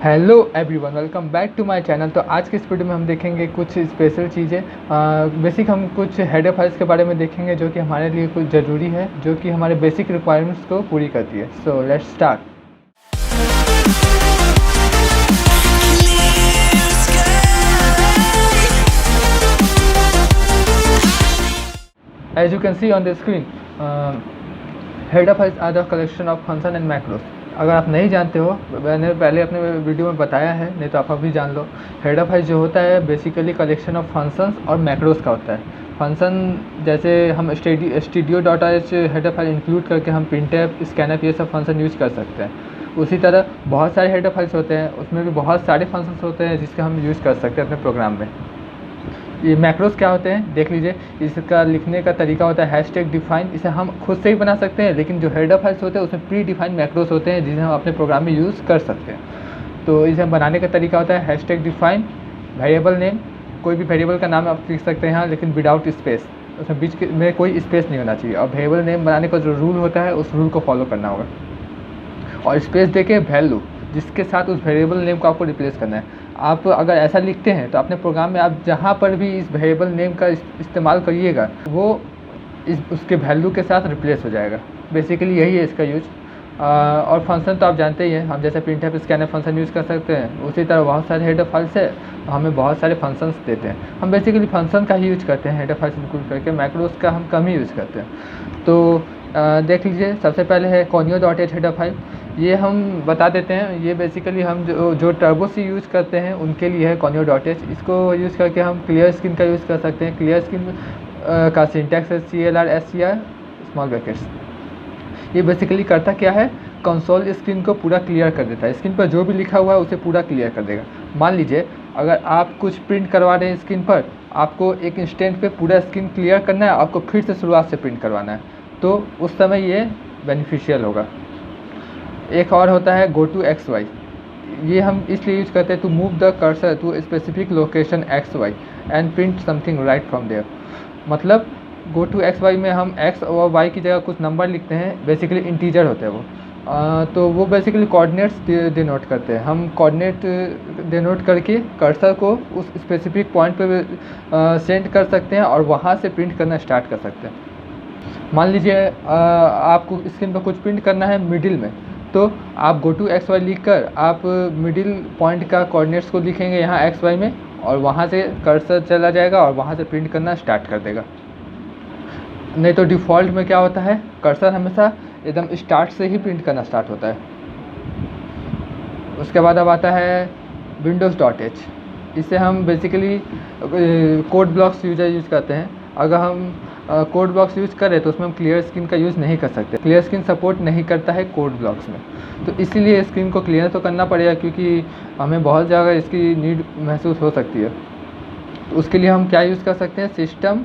Hello everyone, welcome back to my channel. तो आज के इस वीडियो में हम देखेंगे कुछ स्पेशल चीज़ें। बेसिक हम कुछ हेडर फाइल्स के बारे में देखेंगे जो कि हमारे लिए कुछ ज़रूरी है, जो कि हमारे बेसिक रिक्वायरमेंट्स को पूरी करती है। So let's start. As you can see on the screen, header files are the collection of function and macros। अगर आप नहीं जानते हो, मैंने पहले अपने वीडियो में बताया है, नहीं तो आप अभी जान लो। हेडर फाइल जो होता है बेसिकली कलेक्शन ऑफ फंक्शंस और मैक्रोस का होता है। फंक्शन जैसे हम studio.h हेडर फाइल इंक्लूड करके हम printf, scanf ये सब फंक्शन यूज़ कर सकते हैं। उसी तरह बहुत सारे हेडर फाइल्स होते हैं, उसमें भी बहुत सारे फंक्शंस होते हैं जिसके हम यूज़ कर सकते हैं अपने प्रोग्राम में। ये मैक्रोस क्या होते हैं देख लीजिए। इसका लिखने का तरीका होता है हैशटैग डिफाइन। इसे हम खुद से ही बना सकते हैं, लेकिन जो हेडर फाइल्स होते हैं उसमें प्री डिफाइन मैक्रोस होते हैं जिसे हम अपने प्रोग्राम में यूज़ कर सकते हैं। तो इसे बनाने का तरीका होता है हैशटैग डिफाइन वेरिएबल नेम। कोई भी वेरिएबल का नाम आप लिख सकते हैं यहाँ, लेकिन विदाउट स्पेस, उसमें बीच में कोई स्पेस नहीं होना चाहिए। और वेरिएबल नेम बनाने का जो रूल होता है उस रूल को फॉलो करना होगा। और स्पेस देके वैल्यू जिसके साथ उस वेरिएबल नेम को आपको रिप्लेस करना है। आप अगर ऐसा लिखते हैं तो अपने प्रोग्राम में आप जहाँ पर भी इस वेरिएबल नेम का इस्तेमाल करिएगा वो उसके वैल्यू के साथ रिप्लेस हो जाएगा। बेसिकली यही है इसका यूज। और फंक्शन तो आप जानते ही हैं, हम जैसे printf, scanf फंक्शन यूज़ कर सकते हैं, उसी तरह बहुत सारे हेडर फाइल्स है, हमें बहुत सारे फंक्शंस देते हैं। हम बेसिकली फंक्शन का ही यूज करते हैं हेडर फाइल्स इंक्लूड करके, मैक्रोस का हम कम ही यूज़ करते हैं। तो देख लीजिए, सबसे पहले है conio.h हेडर फाइल। ये हम बता देते हैं, ये बेसिकली हम जो टर्बो सी यूज़ करते हैं उनके लिए है conio.h। इसको यूज़ करके हम क्लियर स्क्रीन का यूज़ कर सकते हैं। क्लियर स्क्रीन का सिंटैक्स है CLR स्मॉल ब्रैकेट्स। ये बेसिकली करता क्या है, कंसोल स्क्रीन को पूरा क्लियर कर देता है। स्क्रीन पर जो भी लिखा हुआ है उसे पूरा क्लियर कर देगा। मान लीजिए अगर आप कुछ प्रिंट करवा रहे हैं स्क्रीन पर, आपको एक इंस्टेंट पे पूरा स्क्रीन क्लियर करना है, आपको फिर से शुरुआत से प्रिंट करवाना है, तो उस समय ये बेनिफिशियल होगा। एक और होता है गो टू XY। ये हम इसलिए यूज करते हैं to move the cursor to specific location XY and print something right from there. मतलब गो टू XY में हम X और Y की जगह कुछ नंबर लिखते हैं, बेसिकली इंटीजर होते हैं वो। तो वो बेसिकली कोऑर्डिनेट्स डिनोट करते हैं। हम कोऑर्डिनेट डिनोट करके कर्सर को उस स्पेसिफिक पॉइंट पे सेंड कर सकते हैं और वहाँ से प्रिंट करना स्टार्ट कर सकते हैं। मान लीजिए आपको स्क्रीन पर कुछ प्रिंट करना है मिडिल में, तो आप गो टू XY लिख कर आप मिडिल पॉइंट का कोऑर्डिनेट्स को लिखेंगे यहाँ XY में, और वहाँ से कर्सर चला जाएगा और वहाँ से प्रिंट करना स्टार्ट कर देगा। नहीं तो डिफ़ॉल्ट में क्या होता है, कर्सर हमेशा एकदम स्टार्ट से ही प्रिंट करना स्टार्ट होता है। उसके बाद अब आता है windows.h। इसे हम बेसिकली कोड ब्लॉक्स यूज़ करते हैं। अगर हम कोड ब्लॉक्स यूज़ करें तो उसमें हम क्लियर स्क्रीन का यूज़ नहीं कर सकते। क्लियर स्क्रीन सपोर्ट नहीं करता है कोड ब्लॉक्स में, तो इसीलिए स्क्रीन को क्लियर तो करना पड़ेगा, क्योंकि हमें बहुत जगह इसकी नीड महसूस हो सकती है। तो उसके लिए हम क्या यूज़ कर सकते हैं, सिस्टम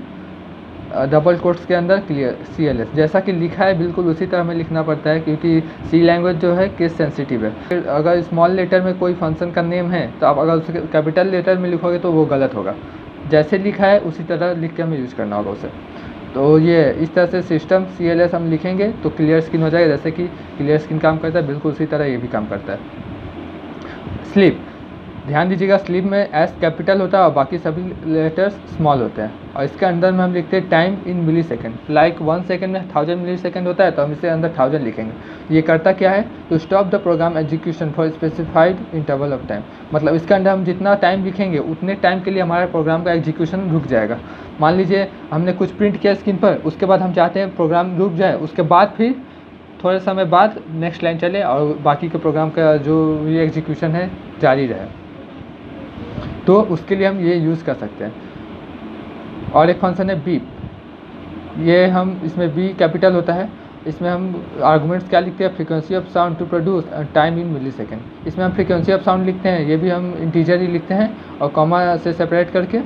डबल कोट्स के अंदर क्लियर CLS। जैसा कि लिखा है बिल्कुल उसी तरह हमें लिखना पड़ता है, क्योंकि C लैंग्वेज जो है केस सेंसिटिव है। अगर स्मॉल लेटर में कोई फंक्शन का नेम है तो आप अगर उसे कैपिटल लेटर में लिखोगे तो वो गलत होगा। जैसे लिखा है उसी तरह लिख के हमें यूज़ करना होगा उसे। तो ये इस तरह से सिस्टम CLS हम लिखेंगे तो क्लियर स्क्रीन हो जाएगा। जैसे कि क्लियर स्क्रीन काम करता है, बिल्कुल उसी तरह ये भी काम करता है। स्लीप, ध्यान दीजिएगा, स्लीप में S कैपिटल होता है और बाकी सभी लेटर्स स्मॉल होते हैं। और इसके अंदर में हम लिखते हैं time in millisecond. Like 1 second में 1000 मिली सेकेंड होता है, तो हम इसके अंदर 1000 लिखेंगे। ये करता क्या है, to stop the program execution for specified interval of time. मतलब इसके अंदर हम जितना टाइम लिखेंगे उतने टाइम के लिए हमारे प्रोग्राम का एग्जीक्यूशन रुक जाएगा। मान लीजिए हमने कुछ प्रिंट किया स्क्रीन पर, उसके बाद हम चाहते हैं प्रोग्राम रुक जाए, उसके बाद फिर थोड़े समय बाद नेक्स्ट लाइन चले और बाकी के प्रोग्राम का जो ये एग्जीक्यूशन है जारी रहे, तो उसके लिए हम ये यूज़ कर सकते हैं। और एक फंक्शन है बीप। ये हम इसमें B कैपिटल होता है। इसमें हम आर्गुमेंट्स क्या लिखते हैं, frequency of sound to produce time in millisecond. इसमें हम फ्रीक्वेंसी ऑफ साउंड लिखते हैं, ये भी हम इंटीजर ही लिखते हैं, और कॉमा से सेपरेट करके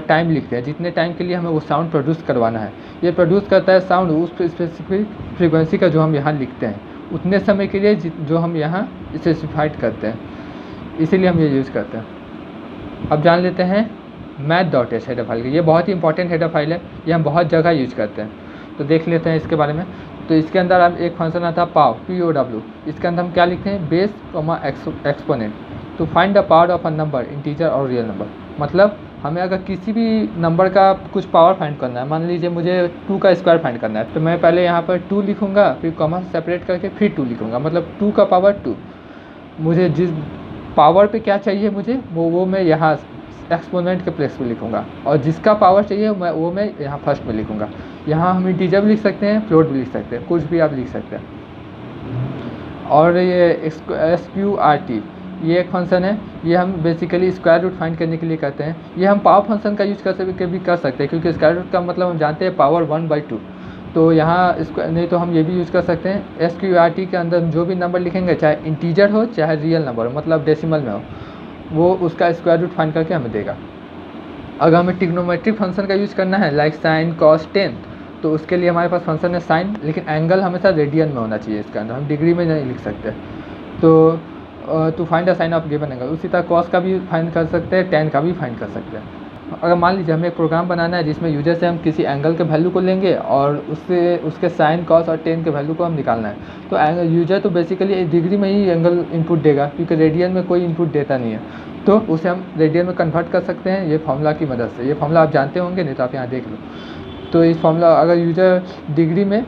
टाइम लिखते हैं, जितने टाइम के लिए हमें वो साउंड प्रोड्यूस करवाना है। ये प्रोड्यूस करता है साउंड उस स्पेसिफिक फ्रीक्वेंसी का जो हम यहाँ लिखते हैं, उतने समय के लिए जो हम यहाँ स्पेसिफाइड करते हैं, इसीलिए हम ये यूज़ करते हैं। अब जान लेते हैं math.h हेडर फाइल। ये बहुत ही इंपॉर्टेंट हेडर फाइल है, ये हम बहुत जगह यूज करते हैं, तो देख लेते हैं इसके बारे में। तो इसके अंदर अब एक फंक्शन आता है POW। इसके अंदर हम क्या लिखते हैं, base exponent. To find the power of a number integer और रियल नंबर, मतलब हमें अगर किसी भी नंबर का कुछ पावर फाइंड करना है, मान लीजिए मुझे 2 का स्क्वायर फाइंड करना है, तो मैं पहले यहाँ पर 2 लिखूँगा, फिर कॉमा सेपरेट करके फिर 2 लिखूँगा, मतलब 2 का पावर 2। मुझे जिस पावर पे क्या चाहिए मुझे वो मैं यहाँ एक्सपोनेंट के प्लेस पे लिखूँगा, और जिसका पावर चाहिए मैं यहाँ फर्स्ट में लिखूँगा। यहाँ हम इंटीजर भी लिख सकते हैं, फ्लोट भी लिख सकते हैं, कुछ भी आप लिख सकते हैं। और ये SQRT ये एक फंक्शन है, ये हम बेसिकली स्क्वायर रूट फाइंड करने के लिए करते हैं। ये हम पावर फंक्शन का यूज़ कर सकते हैं, क्योंकि स्क्वायर रूट का मतलब हम जानते हैं पावर 1/2। तो यहाँ इसको नहीं तो हम ये भी यूज़ कर सकते हैं, SQRT के अंदर जो भी नंबर लिखेंगे, चाहे इंटीजर हो चाहे रियल नंबर हो, मतलब डेसिमल में हो, वो उसका स्क्वायर रूट फाइंड करके हमें देगा। अगर हमें ट्रिग्नोमेट्रिक फंक्शन का यूज़ करना है लाइक साइन कॉस टेन, तो उसके लिए हमारे पास फंक्शन है साइन, लेकिन एंगल हमेशा रेडियन में होना चाहिए इसके अंदर, हम डिग्री में नहीं लिख सकते। तो to find the sine of given angle, उसी तरह कॉस का भी फाइंड कर सकते हैं, टेन का भी फाइंड कर सकते हैं। अगर मान लीजिए हमें एक प्रोग्राम बनाना है जिसमें यूजर से हम किसी एंगल के वैल्यू को लेंगे और उससे उसके साइन कॉस और टेन के वैल्यू को हम निकालना है, तो यूजर तो बेसिकली डिग्री में ही एंगल इनपुट देगा, क्योंकि रेडियन में कोई इनपुट देता नहीं है, तो उसे हम रेडियन में कन्वर्ट कर सकते हैं ये फॉर्मूला की मदद से। ये फॉर्मूला आप जानते होंगे, नहीं तो आप यहाँ देख लो। तो इस फॉर्मूला अगर यूजर डिग्री में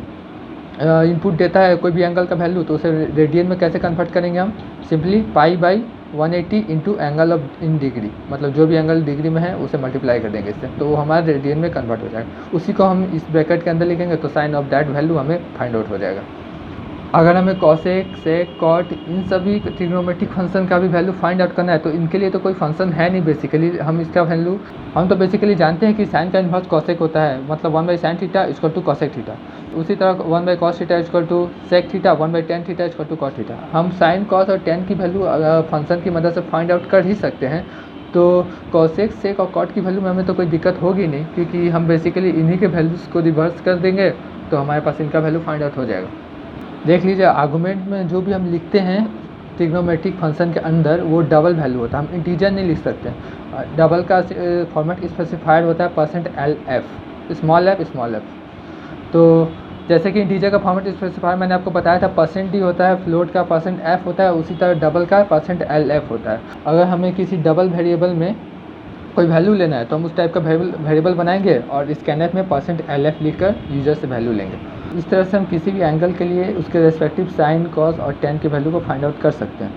इनपुट देता है कोई भी एंगल का वैल्यू, तो उसे रेडियन में कैसे कन्वर्ट करेंगे हम, simply π/180 into angle of in degree, मतलब जो भी एंगल डिग्री में है उसे मल्टीप्लाई कर देंगे इससे, तो वो हमारा रेडियन में कन्वर्ट हो जाएगा। उसी को हम इस ब्रैकेट के अंदर लिखेंगे तो साइन ऑफ दैट वैल्यू हमें फाइंड आउट हो जाएगा। अगर हमें कॉसेक सेक कॉट इन सभी ट्रिग्नोमेट्रिक फंक्शन का भी वैल्यू फाइंड आउट करना है, तो इनके लिए तो कोई फंक्शन है नहीं बेसिकली, हम इसका वैल्यू हम तो बेसिकली जानते हैं कि साइन का इन्वर्स कॉसेक होता है, मतलब 1/sin theta equal to cosec theta. उसी तरह 1/cos theta equal to sec theta, 1/tan theta equal to cot theta. हम साइन कॉस और टेन की वैल्यू फंक्शन की मदद से फाइंड आउट कर ही सकते हैं, तो कॉसेक सेक और कॉट की वैल्यू में हमें तो कोई दिक्कत होगी नहीं, क्योंकि हम बेसिकली इन्हीं के वैल्यूज़ को रिवर्स कर देंगे तो हमारे पास इनका वैल्यू फाइंड आउट हो जाएगा। देख लीजिए आर्गूमेंट में जो भी हम लिखते हैं ट्रिग्नोमेट्रिक फंक्शन के अंदर, वो डबल वैल्यू होता है, हम इंटीजर नहीं लिख सकते। डबल का फॉर्मेट स्पेसिफाइड होता है %LF, स्मॉल f। तो जैसे कि इंटीजर का फॉर्मेट स्पेसिफायर मैंने आपको बताया था %d होता है, फ्लोट का %f होता है, उसी तरह डबल का %LF होता है। अगर हमें किसी डबल वेरिएबल में कोई वैल्यू लेना है तो हम उस टाइप का वेरिएबल बनाएंगे और स्कैनफ में %LF लिखकर यूजर से वैल्यू लेंगे। इस तरह से हम किसी भी एंगल के लिए उसके रेस्पेक्टिव साइन कॉस और टेन की वैल्यू को फाइंड आउट कर सकते हैं।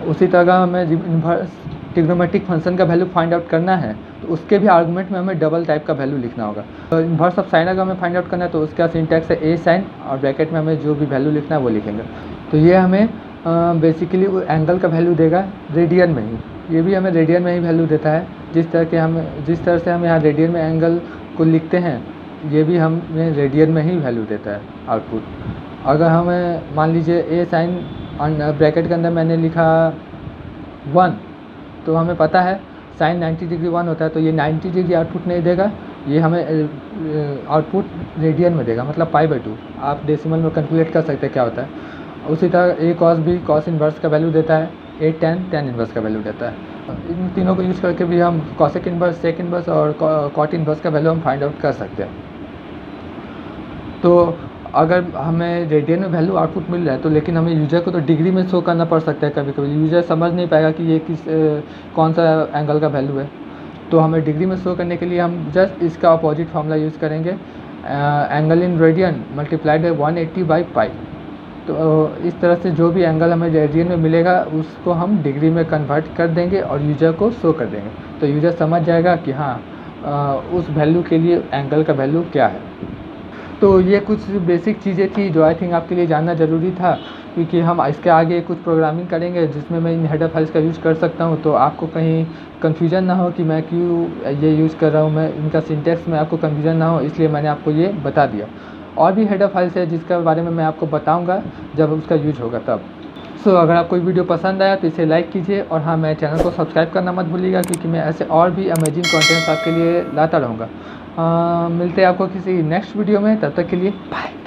उसी तरह हमें इन्वर्स ट्रिग्नोमेट्रिक फंक्शन का वैल्यू फाइंड आउट करना है तो उसके भी आर्गूमेंट में हमें डबल टाइप का वैल्यू लिखना होगा। तो इन्वर्स ऑफ साइन अगर हमें फाइंड आउट करना है तो उसका सिंटैक्स है a sin, और ब्रैकेट में हमें जो भी वैल्यू लिखना है वो लिखेंगे। तो ये हमें बेसिकली एंगल का वैल्यू देगा रेडियन में ही, ये भी हमें रेडियन में ही वैल्यू देता है। जिस तरह से हम यहाँ रेडियन में एंगल को लिखते हैं, ये भी हमें रेडियन में ही वैल्यू देता है आउटपुट। अगर हमें मान लीजिए a sin ब्रैकेट के अंदर मैंने लिखा 1, तो हमें पता है साइन 90 डिग्री 1 होता है, तो ये 90 डिग्री आउटपुट नहीं देगा, ये हमें आउटपुट रेडियन में देगा, मतलब π/2। आप डेसिमल में कैलकुलेट कर सकते हैं क्या होता है। उसी तरह a cos भी cos इन्वर्स का वैल्यू देता है, a tan इन्वर्स का वैल्यू देता है। इन तीनों को यूज़ करके भी हम कॉसेक इन्वर्स, सेक इन्वर्स और कॉट इन्वर्स का वैल्यू हम फाइंड आउट कर सकते हैं। तो अगर हमें रेडियन में वैल्यू आउटपुट मिल रहा है तो लेकिन हमें यूजर को तो डिग्री में शो करना पड़ सकता है, कभी कभी यूजर समझ नहीं पाएगा कि ये कौन सा एंगल का वैल्यू है। तो हमें डिग्री में शो करने के लिए हम जस्ट इसका अपोजिट फार्मूला यूज़ करेंगे, angle in radian multiplied by 180/π। तो इस तरह से जो भी एंगल हमें रेडियन में मिलेगा उसको हम डिग्री में कन्वर्ट कर देंगे और यूजर को शो कर देंगे, तो यूजर समझ जाएगा कि हाँ उस वैल्यू के लिए एंगल का वैल्यू क्या है। तो ये कुछ बेसिक चीज़ें थी जो आई थिंक आपके लिए जानना ज़रूरी था, क्योंकि हम इसके आगे कुछ प्रोग्रामिंग करेंगे जिसमें मैं इन हेडर फाइल्स का यूज़ कर सकता हूँ, तो आपको कहीं कन्फ्यूजन ना हो कि मैं क्यों ये यूज़ कर रहा हूँ, मैं इनका सिंटैक्स में आपको कन्फ्यूजन ना हो, इसलिए मैंने आपको ये बता दिया। और भी हेडर फाइल्स है जिसके बारे में मैं आपको बताऊँगा जब उसका यूज होगा तब। सो अगर आपको वीडियो पसंद आया तो इसे लाइक कीजिए, और हाँ, मेरे चैनल को सब्सक्राइब करना मत भूलिएगा, क्योंकि मैं ऐसे और भी अमेजिंग कंटेंट्स आपके लिए लाता रहूँगा। मिलते हैं आपको किसी नेक्स्ट वीडियो में, तब तक के लिए बाय।